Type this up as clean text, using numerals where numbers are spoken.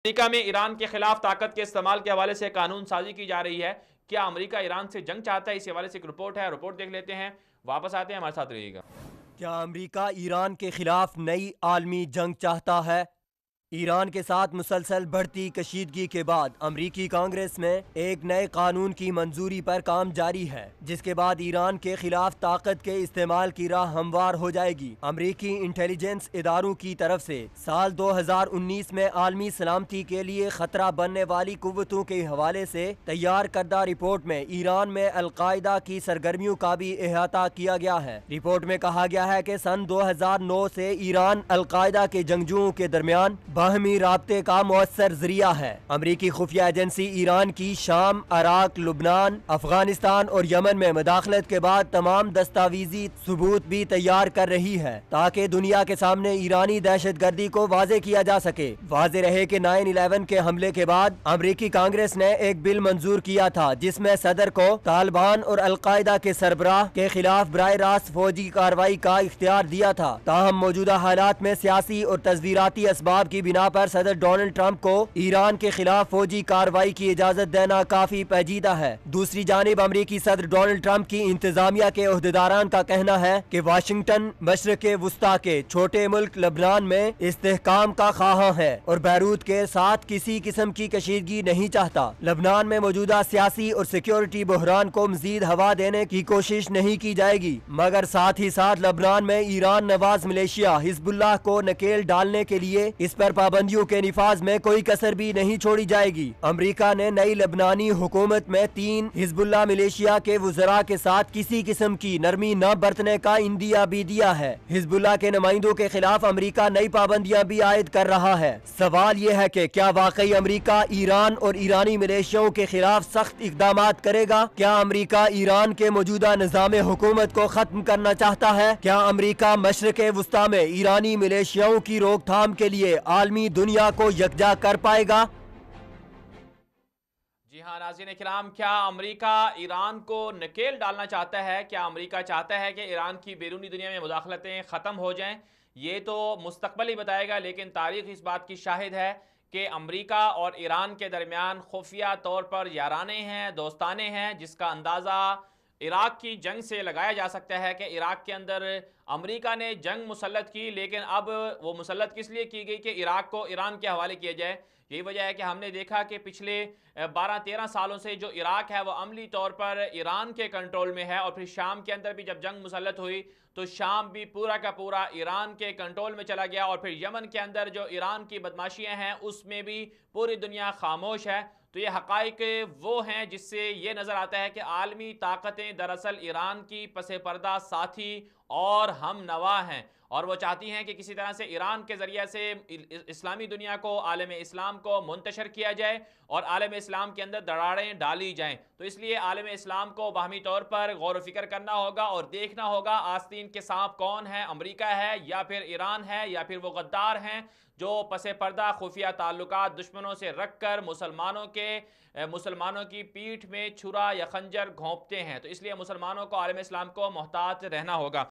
امریکہ میں ایران کے خلاف طاقت کے استعمال کے حوالے سے قانون سازی کی جا رہی ہے۔ کیا امریکہ ایران سے جنگ چاہتا ہے؟ اس حوالے سے ایک رپورٹ ہے، رپورٹ دیکھ لیتے ہیں، واپس آتے ہیں، ہمارے ساتھ رہیے گا۔ کیا امریکہ ایران کے خلاف نئی عالمی جنگ چاہتا ہے؟ ایران کے ساتھ مسلسل بڑھتی کشیدگی کے بعد امریکی کانگریس میں ایک نئے قانون کی منظوری پر کام جاری ہے، جس کے بعد ایران کے خلاف طاقت کے استعمال کی راہ ہموار ہو جائے گی۔ امریکی انٹیلیجنس اداروں کی طرف سے سال 2019 میں عالمی سلامتی کے لیے خطرہ بننے والی قوتوں کے حوالے سے تیار کردہ رپورٹ میں ایران میں القاعدہ کی سرگرمیوں کا بھی احاطہ کیا گیا ہے۔ رپورٹ میں کہا گیا ہے کہ سن 2009 سے ایران القاعدہ کے جنگجوؤں کے درمیان باہمی رابطے کا مؤثر ذریعہ ہے۔ امریکی خفیہ ایجنسی ایران کی شام، عراق، لبنان، افغانستان اور یمن میں مداخلت کے بعد تمام دستاویزی ثبوت بھی تیار کر رہی ہے تاکہ دنیا کے سامنے ایرانی دہشت گردی کو واضح کیا جا سکے۔ واضح رہے کہ 9/11 کے حملے کے بعد امریکی کانگریس نے ایک بل منظور کیا تھا جس میں صدر کو طالبان اور القاعدہ کے سربراہ کے خلاف براہ راست فوجی کارروائی کا اختیار دیا تھا۔ تاہم موجودہ حالات میں سیاسی اور تصویراتی اسباب کی بنا پر صدر ڈونلڈ ٹرمپ کو ایران کے خلاف فوجی کارروائی کی اجازت دینا کافی پیچیدہ ہے۔ دوسری جانب امریکی صدر ڈونلڈ ٹرمپ کی انتظامیہ کے عہدیداران کا کہنا ہے کہ واشنگٹن مشرق وسطیٰ کے چھوٹے ملک لبنان میں استحکام کا خواہاں ہے اور بیروت کے ساتھ کسی قسم کی کشیدگی نہیں چاہتا۔ لبنان میں موجودہ سیاسی اور سیکیورٹی بحران کو مزید ہوا دینے کی کوشش نہیں کی جائے گی، مگر ساتھ ہی ساتھ لبنان میں ایران نواز ملیشیا حزب اللہ کو نکیل ڈالنے کے لیے اس پر پابندیوں کے نفاذ میں کوئی کسر بھی نہیں چھوڑی جائے گی۔ امریکہ نے نئی لبنانی حکومت میں 3 حزب اللہ ملیشیا کے وزراء کے ساتھ کسی قسم کی نرمی نہ برتنے کا عندیہ بھی دیا ہے۔ حزب اللہ کے نمائندوں کے خلاف امریکہ نئی پابندیاں بھی عائد کر رہا ہے۔ سوال یہ ہے کہ کیا واقعی امریکہ ایران اور ایرانی ملیشیاؤں کے خلاف سخت اقدامات کرے گا؟ کیا امریکہ ایران کے موجودہ نظام حکومت کو ختم کرنا چاہتا ہے؟ کیا امریکہ مشرق وسطیٰ میں ایرانی ملیشیاؤں کی روک تھام کے لیے عالمی دنیا کو یکجا کر پائے گا؟ جی ہاں ناظرین کرام، کیا امریکہ ایران کو نکیل ڈالنا چاہتا ہے؟ کیا امریکہ چاہتا ہے کہ ایران کی بیرونی دنیا میں مداخلتیں ختم ہو جائیں؟ یہ تو مستقبل ہی بتائے گا، لیکن تاریخ اس بات کی شاہد ہے کہ امریکہ اور ایران کے درمیان خفیہ طور پر یارانے ہیں، دوستانے ہیں، جس کا اندازہ عراق کی جنگ سے لگایا جا سکتا ہے کہ عراق کے اندر امریکہ نے جنگ مسلط کی، لیکن اب وہ مسلط کس لیے کی گئی کہ عراق کو ایران کے حوالے کیا جائے۔ یہی وجہ ہے کہ ہم نے دیکھا کہ پچھلے 12-13 سالوں سے جو عراق ہے وہ عملی طور پر ایران کے کنٹرول میں ہے، اور پھر شام کے اندر بھی جب جنگ مسلط ہوئی تو شام بھی پورا کا پورا ایران کے کنٹرول میں چلا گیا، اور پھر یمن کے اندر جو ایران کی بدماشیاں ہیں اس میں بھی پوری دنیا خاموش ہے۔ تو یہ حقائق وہ ہیں جس سے یہ نظر آتا ہے کہ عالمی طاقتیں دراصل ایران کی پس پردہ ساتھی اور ہم نوا ہیں، اور وہ چاہتی ہیں کہ کسی طرح سے ایران کے ذریعے سے اسلامی دنیا کو، عالم اسلام کو منتشر کیا جائے اور عالم اسلام کے اندر دراڑیں ڈالی جائیں۔ تو اس لیے عالم اسلام کو باہمی طور پر غور و فکر کرنا ہوگا اور دیکھنا ہوگا آستین کے سانپ کون ہے، امریکہ ہے یا پھر ایران ہے یا پھر وہ غدار ہیں جو پس پردہ خفیہ تعلقات دشمنوں سے رکھ کر مسلمانوں کی پیٹھ میں چھرا یا خنجر گھونپتے ہیں۔ تو اس لیے مسلمانوں کو عالم اسلام کو محتاط رہنا ہوگا۔